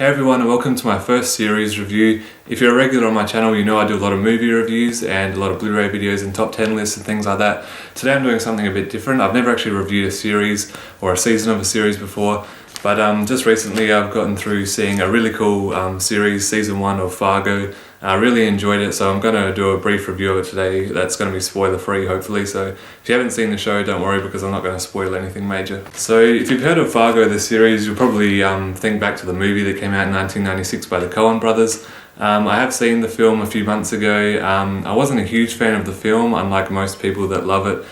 Hey everyone, and welcome to my first series review. If you're a regular on my channel, you know I do a lot of movie reviews and a lot of Blu-ray videos and top 10 lists and things like that. Today I'm doing something a bit different. I've never actually reviewed a series or a season of a series before, but just recently I've gotten through seeing a really cool series, season 1 of Fargo. I really enjoyed it, so I'm going to do a brief review of it today. That's going to be spoiler free hopefully, so if you haven't seen the show, don't worry because I'm not going to spoil anything major. So if you've heard of Fargo, the series, you'll probably think back to the movie that came out in 1996 by the Coen brothers. I have seen the film a few months ago. I wasn't a huge fan of the film, unlike most people that love it.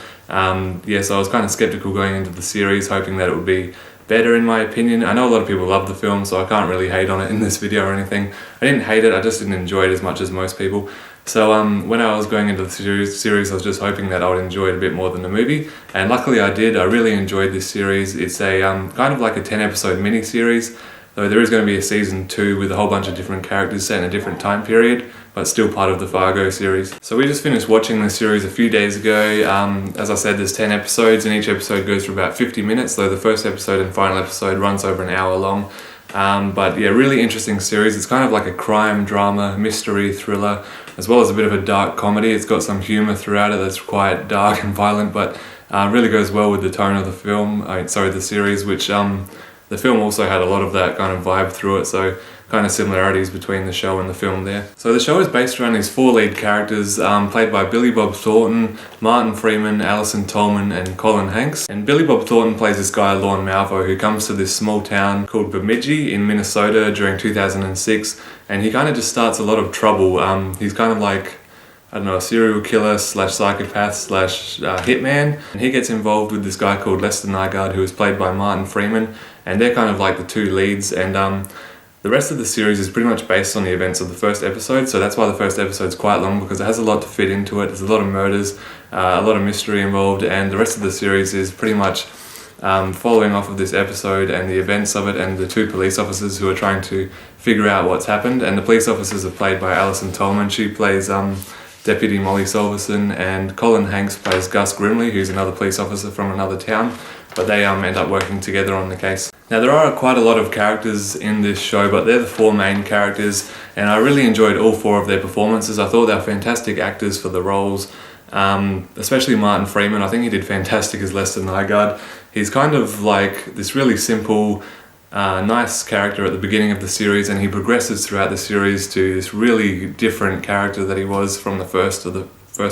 So I was kind of skeptical going into the series, hoping that it would be better in my opinion. I know a lot of people love the film, so I can't really hate on it in this video or anything. I didn't hate it, I just didn't enjoy it as much as most people. So when I was going into the series, I was just hoping that I would enjoy it a bit more than the movie, and luckily I did. I really enjoyed this series. It's a kind of like a 10 episode mini series, though there is going to be a season 2 with a whole bunch of different characters set in a different time period, but still part of the Fargo series. So we just finished watching this series a few days ago. As I said, there's 10 episodes and each episode goes for about 50 minutes, though the first episode and final episode runs over an hour long. But yeah, really interesting series. It's kind of like a crime, drama, mystery, thriller, as well as a bit of a dark comedy. It's got some humour throughout it that's quite dark and violent, but really goes well with the tone of the film, the series, which the film also had a lot of that kind of vibe through it, so kind of similarities between the show and the film there. So the show is based around these 4 lead characters played by Billy Bob Thornton, Martin Freeman, Alison Tolman and Colin Hanks. And Billy Bob Thornton plays this guy Lorne Malvo, who comes to this small town called Bemidji in Minnesota during 2006, and he kind of just starts a lot of trouble. He's kind of like, I don't know, a serial killer slash psychopath slash hitman, and he gets involved with this guy called Lester Nygaard, who is played by Martin Freeman, and they're kind of like the 2 leads. And the rest of the series is pretty much based on the events of the first episode, so that's why the first episode is quite long, because it has a lot to fit into it. There's a lot of murders, a lot of mystery involved, and the rest of the series is pretty much following off of this episode and the events of it, and the 2 police officers who are trying to figure out what's happened. And the police officers are played by Alison Tolman. She plays Deputy Molly Solverson, and Colin Hanks plays Gus Grimley, who's another police officer from another town, but they end up working together on the case. Now there are quite a lot of characters in this show, but they're the 4 main characters, and I really enjoyed all 4 of their performances. I thought they were fantastic actors for the roles, especially Martin Freeman. I think he did fantastic as Lester Nygaard. He's kind of like this really simple, nice character at the beginning of the series, and he progresses throughout the series to this really different character that he was from the first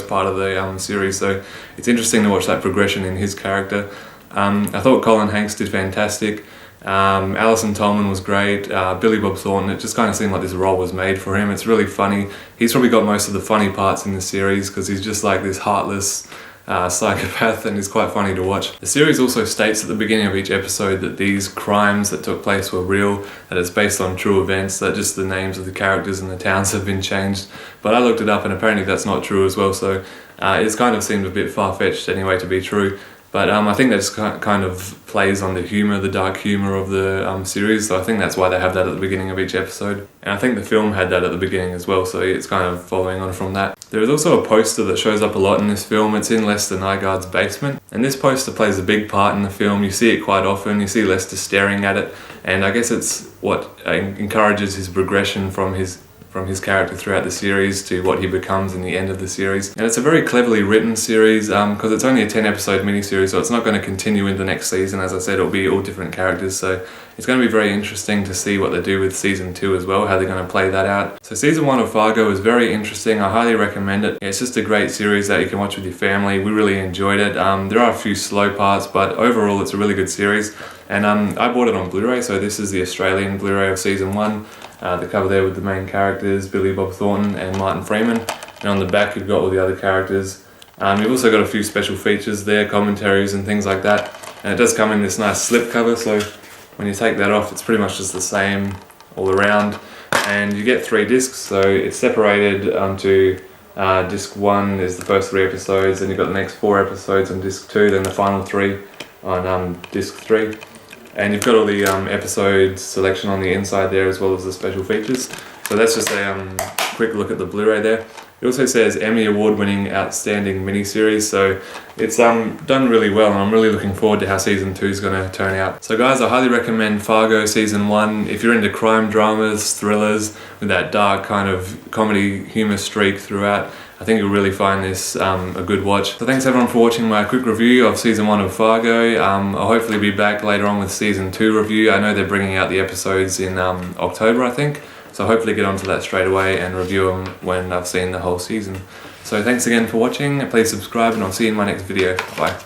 part of the series. So it's interesting to watch that progression in his character. I thought Colin Hanks did fantastic. Alison Tolman was great. Billy Bob Thornton, it just kind of seemed like this role was made for him. It's really funny. He's probably got most of the funny parts in the series because he's just like this heartless psychopath, and it's quite funny to watch. The series also states at the beginning of each episode that these crimes that took place were real, that it's based on true events, that just the names of the characters and the towns have been changed. But I looked it up and apparently that's not true as well, so it's kind of seemed a bit far-fetched anyway to be true. But I think that just kind of plays on the humour, the dark humour of the series, so I think that's why they have that at the beginning of each episode. And I think the film had that at the beginning as well, so it's kind of following on from that. There is also a poster that shows up a lot in this film. It's in Lester Nygaard's basement, and this poster plays a big part in the film. You see it quite often, you see Lester staring at it, and I guess it's what encourages his progression from his character throughout the series to what he becomes in the end of the series. And it's a very cleverly written series because it's only a 10 episode miniseries, so it's not going to continue in the next season. As I said, it'll be all different characters, so it's going to be very interesting to see what they do with season 2 as well, how they're going to play that out. So season 1 of Fargo is very interesting. I highly recommend it. It's just a great series that you can watch with your family. We really enjoyed it. There are a few slow parts, but overall it's a really good series. And I bought it on Blu-ray, so this is the Australian Blu-ray of season 1. The cover there with the main characters, Billy Bob Thornton and Martin Freeman. And on the back you've got all the other characters. You've also got a few special features there, commentaries and things like that. And it does come in this nice slip cover, so when you take that off it's pretty much just the same all around. And you get 3 discs, so it's separated onto disc 1 is the first 3 episodes, and you've got the next 4 episodes on disc 2, then the final 3 on disc 3. And you've got all the episode selection on the inside there, as well as the special features. So that's just a quick look at the Blu-ray there. It also says Emmy Award-winning outstanding miniseries, so it's done really well, and I'm really looking forward to how season 2 is going to turn out. So guys, I highly recommend Fargo season 1 if you're into crime dramas, thrillers with that dark kind of comedy humor streak throughout. I think you'll really find this a good watch. So thanks everyone for watching my quick review of season 1 of Fargo. I'll hopefully be back later on with season 2 review. I know they're bringing out the episodes in October, I think. So hopefully get onto that straight away and review them when I've seen the whole season. So thanks again for watching. Please subscribe and I'll see you in my next video. Bye.